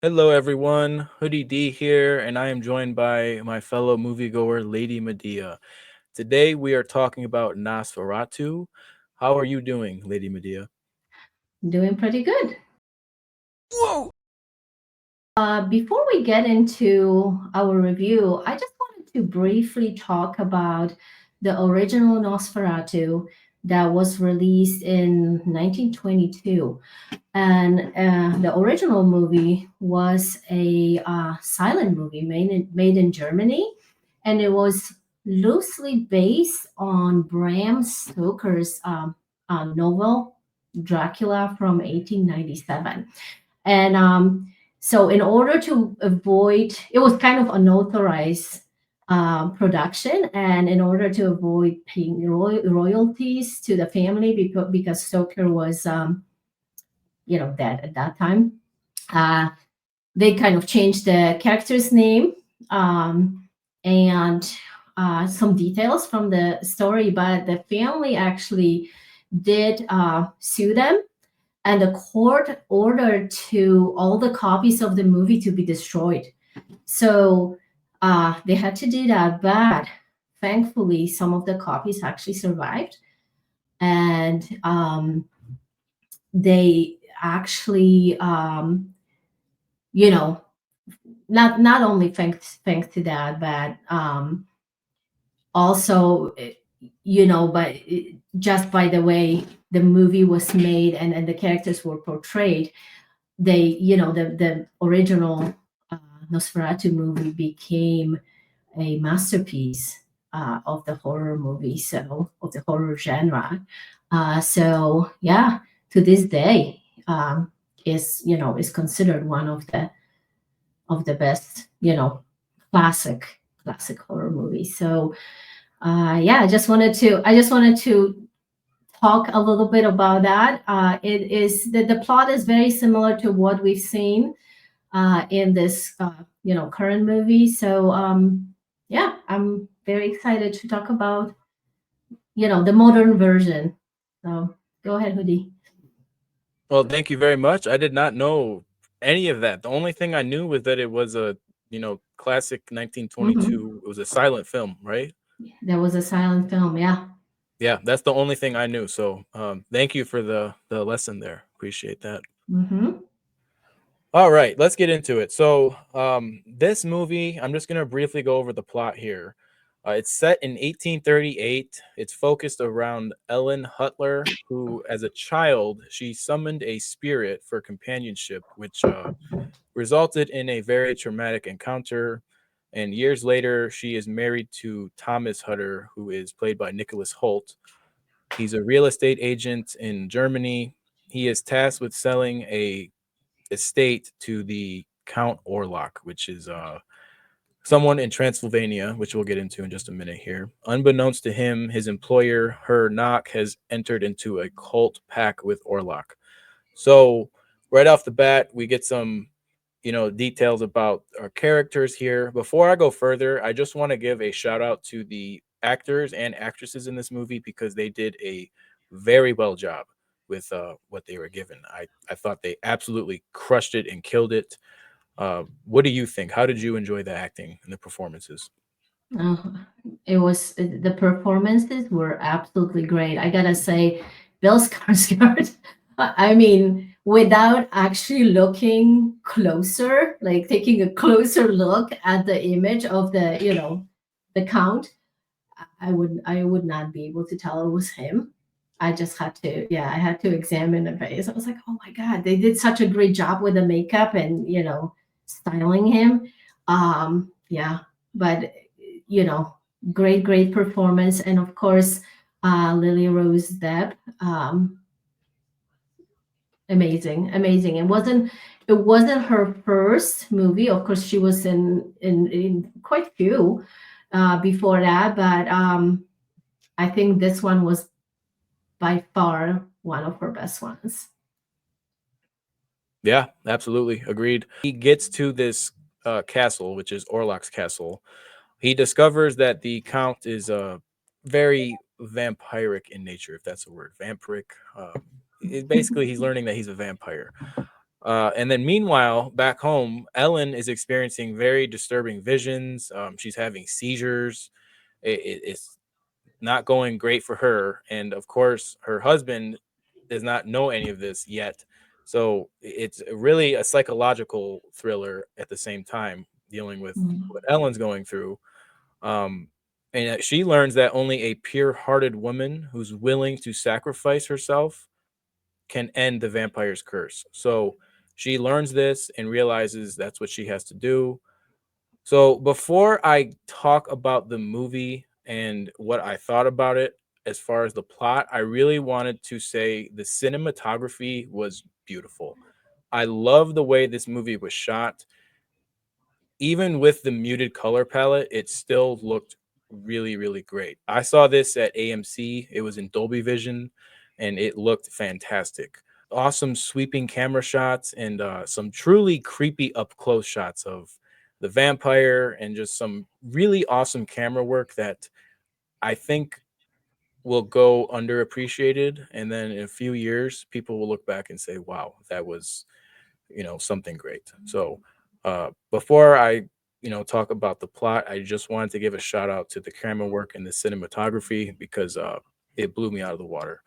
Hello, everyone. Hoodie D here, and I am joined by my fellow moviegoer, Lady Medea. Today, we are talking about Nosferatu. How are you doing, Lady Medea? Doing pretty good. Whoa! Before we get into our review, I just wanted to briefly talk about the original Nosferatu that was released in 1922. And the original movie was a silent movie made in Germany, and it was loosely based on Bram Stoker's novel Dracula from 1897. And so, in order to avoid, it was kind of unauthorized production, and in order to avoid paying royalties to the family, because Stoker was, dead at that time, uh, they kind of changed the character's name um, and some details from the story, but the family actually did sue them, and the court ordered to all the copies of the movie to be destroyed. So they had to do that, but thankfully, some of the copies actually survived, and they actually, you know, not only thanks to that, but also, but just by the way the movie was made and the characters were portrayed, the original uh, Nosferatu movie became a masterpiece of the horror movie, so of the horror genre. So yeah, to this day, is considered one of the best, classic horror movies. So yeah, I just wanted to talk a little bit about that. It is the plot is very similar to what we've seen in this current movie. So yeah, I'm very excited to talk about the modern version. So go ahead, Hoodie. Well, thank you very much. I did not know any of that. The only thing I knew was that it was a, classic Hmm. 1922. It was a silent film, right? There was a silent film, yeah. Yeah, that's the only thing I knew. So, thank you for the lesson there. Appreciate that. Hmm. All right, let's get into it. So, this movie, I'm just going to briefly go over the plot here. It's set in 1838. It's focused around Ellen Hutler, who, as a child, she summoned a spirit for companionship, which resulted in a very traumatic encounter. And years later, she is married to Thomas Hutter, who is played by Nicholas Holt. He's a real estate agent in Germany. He is tasked with selling a estate to the Count Orlok, which is someone in Transylvania, which we'll get into in just a minute here. Unbeknownst to him, his employer, Her Knock, has entered into a cult pact with Orlok. So, right off the bat, we get some, details about our characters here. Before I go further, I just want to give a shout out to the actors and actresses in this movie because they did a very well job with what they were given. I thought they absolutely crushed it and killed it. What do you think? How did you enjoy the acting and the performances? Uh, it was the performances were absolutely great. I gotta say, Bill Skarsgård. I mean, without actually looking closer, like taking a closer look at the image of the count, I would not be able to tell it was him. I just had to, yeah, I had to examine the face. I was like, oh my god, they did such a great job with the makeup and styling him. Yeah, but you know, great performance, and of course, Lily Rose Depp, amazing. It wasn't her first movie. Of course, she was in quite a few before that, but I think this one was by far one of her best ones. Yeah, absolutely. Agreed. He gets to this castle, which is Orlok's castle. He discovers that the Count is very vampiric in nature, if that's a word. Vampiric. Basically, he's learning that he's a vampire. And then meanwhile, back home, Ellen is experiencing very disturbing visions. She's having seizures. It's not going great for her. And of course, her husband does not know any of this yet. So it's really a psychological thriller at the same time, dealing with Mm. what Ellen's going through. Um, and she learns that only a pure hearted woman who's willing to sacrifice herself can end the vampire's curse. So she learns this and realizes that's what she has to do. So before I talk about the movie and what I thought about it as far as the plot, I really wanted to say the cinematography was beautiful. I love the way this movie was shot. Even with the muted color palette, it still looked really, really great. I saw this at AMC. It was in Dolby Vision and it looked fantastic. Awesome sweeping camera shots and some truly creepy up close shots of the vampire and just some really awesome camera work that I think will go underappreciated. And then in a few years, people will look back and say, wow, that was, something great. So before I, talk about the plot, I just wanted to give a shout out to the camera work and the cinematography because it blew me out of the water.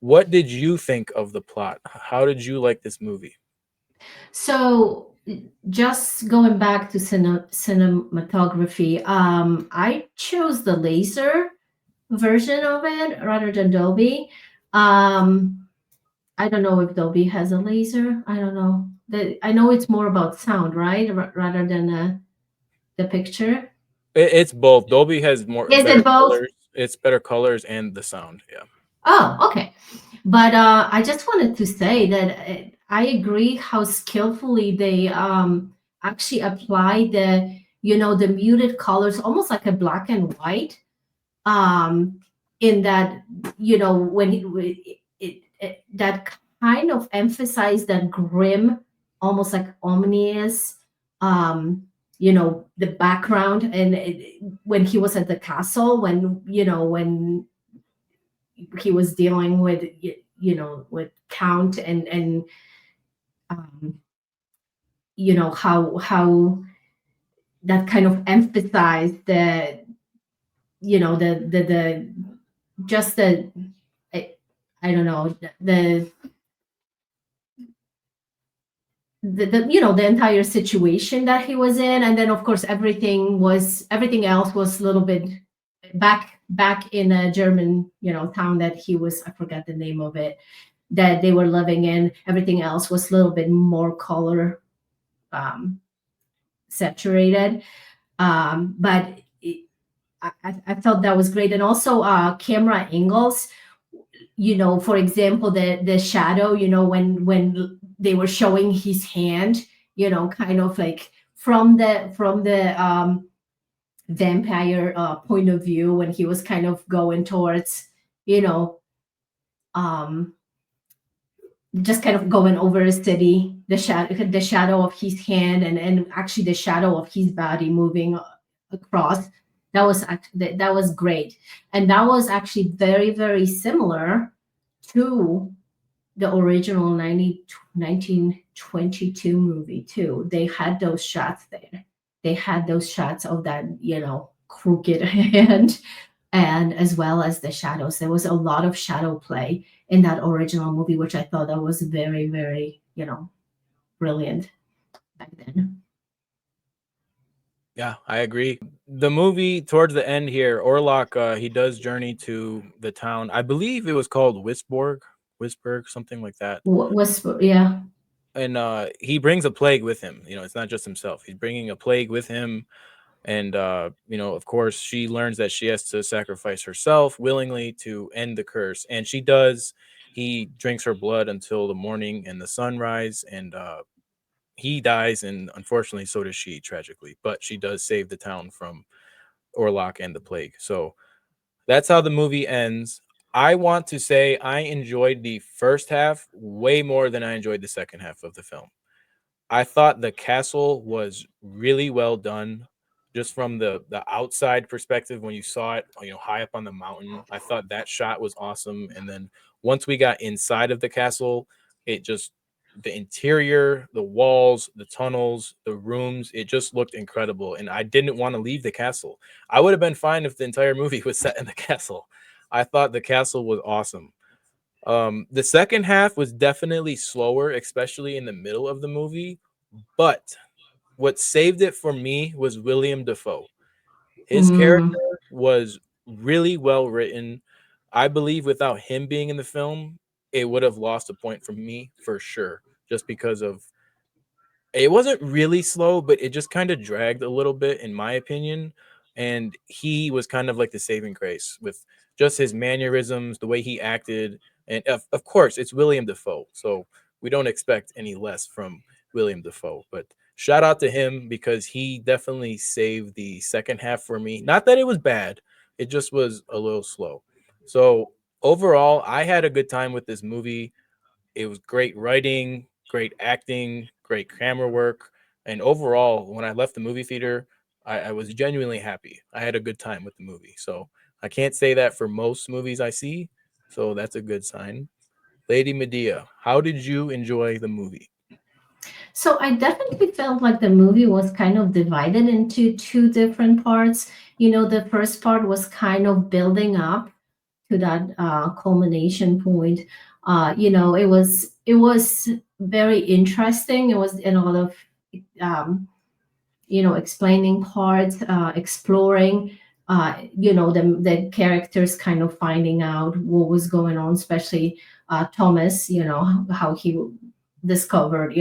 What did you think of the plot? How did you like this movie? So, just going back to cinematography, I chose the laser version of it rather than Dolby. Um, I don't know if Dolby has a laser. I don't know. I know it's more about sound, right? Rather than the picture. It's both. Dolby has more Is better it both? colors. It's better colors and the sound. Yeah. Oh, okay. But I just wanted to say that I agree how skillfully they actually apply the muted colors, almost like a black and white. Um, in that, when that kind of emphasize that grim, almost like ominous, um, the background, and when he was at the castle, when he was dealing with with Count, and um, how that kind of emphasized the just I, I don't know, the entire situation that he was in, and then of course everything else was a little bit back in a German town that he was, I forgot the name of it, that they were living in. Everything else was a little bit more color um, saturated, but I felt that was great. And also camera angles, for example, the shadow, when they were showing his hand, kind of like from the vampire point of view, when he was kind of going towards, you know um just kind of going over a city, the shadow of his hand, and actually the shadow of his body moving across. That was great, and that was actually very, very similar to the original 1922 movie too. They had those shots there. They had those shots of that, crooked hand, and as well as the shadows. There was a lot of shadow play in that original movie, which I thought that was very, very, brilliant back then. Yeah, I agree. The movie towards the end here, Orlok, he does journey to the town. I believe it was called Wisburg, something like that. Was Yeah. And he brings a plague with him. It's not just himself. He's bringing a plague with him. And of course, she learns that she has to sacrifice herself willingly to end the curse, and she does. He drinks her blood until the morning and the sunrise, and he dies, and unfortunately, so does she, tragically. But she does save the town from Orlok and the plague. So that's how the movie ends. I want to say I enjoyed the first half way more than I enjoyed the second half of the film. I thought the castle was really well done, just from the outside perspective when you saw it, high up on the mountain. I thought that shot was awesome, and then once we got inside of the castle, it just the interior, the walls, the tunnels, the rooms, it just looked incredible. And I didn't want to leave the castle. I would have been fine if the entire movie was set in the castle. I thought the castle was awesome. The second half was definitely slower, especially in the middle of the movie. But what saved it for me was William Defoe. His Mm. character was really well written. I believe without him being in the film, it would have lost a point from me for sure, just because of it wasn't really slow, but it just kind of dragged a little bit, in my opinion. And he was kind of like the saving grace with just his mannerisms, the way he acted. And of course, it's William Defoe. So we don't expect any less from William Defoe. But shout out to him because he definitely saved the second half for me. Not that it was bad, it just was a little slow. So overall, I had a good time with this movie. It was great writing, great acting, great camera work, and overall, when I left the movie theater, I was genuinely happy. I had a good time with the movie. So I can't say that for most movies I see. So that's a good sign. Lady Medea, how did you enjoy the movie? So I definitely felt like the movie was kind of divided into two different parts. The first part was kind of building up to that culmination point. It was very interesting. It was in a lot of explaining parts, exploring. The characters kind of finding out what was going on, especially Thomas. How he discovered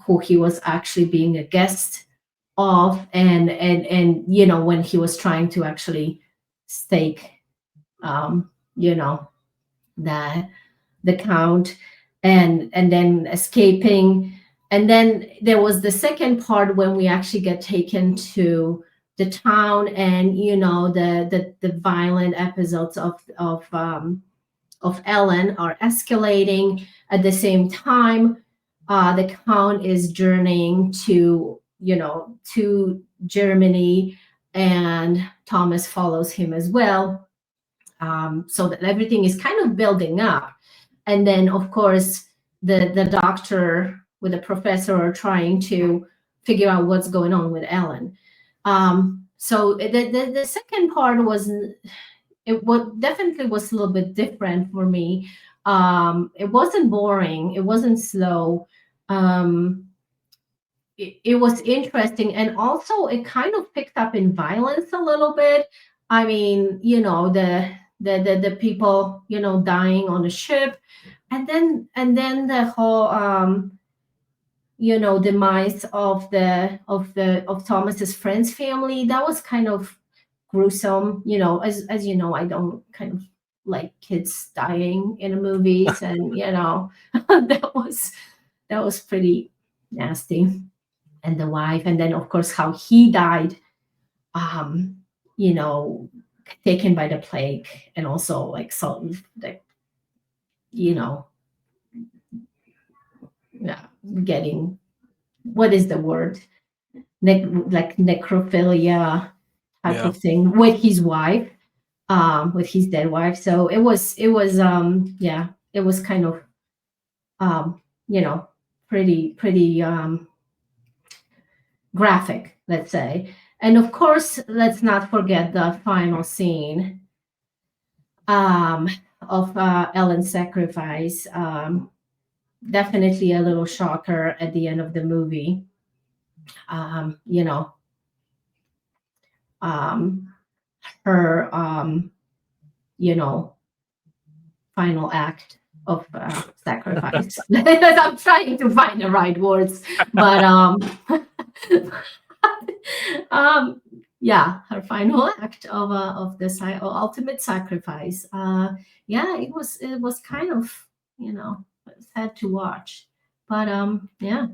who he was actually being a guest of, and when he was trying to actually stake um you know the the count, and then escaping. And then there was the second part when we actually get taken to the town, and the violent episodes of Ellen are escalating. At the same time, the count is journeying to Germany, and Thomas follows him as well. So that everything is kind of building up. And then, of course, the doctor with the professor are trying to figure out what's going on with Ellen. So the second part was, it what definitely was a little bit different for me. It wasn't boring. It wasn't slow. Um, it was interesting, and also it kind of picked up in violence a little bit. I mean, the people dying on the ship, and then the whole demise of Thomas's friend's family. That was kind of gruesome. As you know, I don't kind of like kids dying in the movies, and that was pretty nasty. And the wife, and then of course how he died, um you know taken by the plague, and also like, so like, you know yeah, getting, what is the word, like necrophilia type Yeah. of thing with his wife, with his dead wife. So it was yeah, it was kind of um you know pretty graphic, let's say. And of course, let's not forget the final scene, um, of Ellen's sacrifice. Definitely a little shocker at the end of the movie. Um, you know, um, her, you know, final act of sacrifice. I'm trying to find the right words, but um, yeah, her final act of the ultimate sacrifice. Yeah, it was kind of sad to watch, but yeah.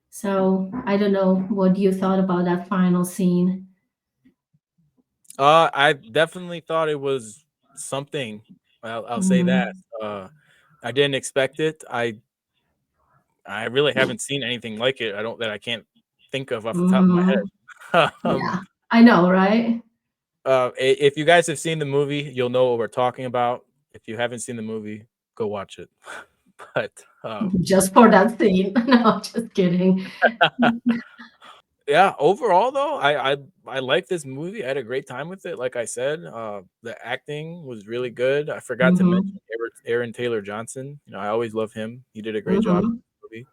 So I don't know what you thought about that final scene. I definitely thought it was something. I'll say that. Mm, Uh, I didn't expect it. I really haven't seen anything like it. I can't think of off the top of my mhm. head. Yeah, I know, right? If you guys have seen the movie, you'll know what we're talking about. If you haven't seen the movie, go watch it. But Just for that scene. No, just kidding. yeah, overall though, I like this movie. I had a great time with it. Like I said, the acting was really good. I forgot to Hmm. mention Aaron Taylor Johnson. I always love him. He did a great job in Hmm. the movie.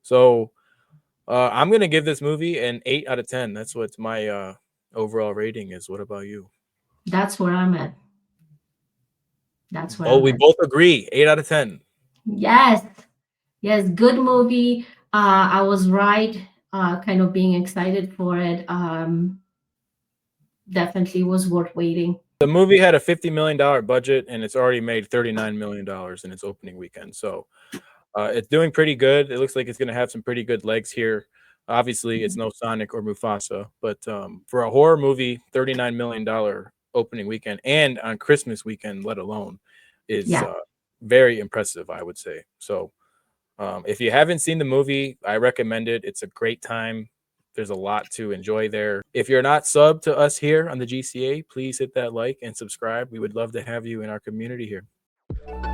So I'm gonna give this movie an 8 out of 10. That's what my overall rating is. What about you? That's where I'm at. That's where Oh, I'm we at. both agree. 8 out of 10. Yes. Yes. Good movie. I was right. Kind of being excited for it. Definitely was worth waiting. The movie had a $50 million budget, and it's already made $39 million in its opening weekend. So it's doing pretty good. It looks like it's going to have some pretty good legs here. Obviously, it's no Sonic or Mufasa, but for a horror movie, $39 million opening weekend and on Christmas weekend, let alone, is Yeah. very impressive, I would say. So if you haven't seen the movie, I recommend it. It's a great time. There's a lot to enjoy there. If you're not subbed to us here on the GCA, please hit that like and subscribe. We would love to have you in our community here.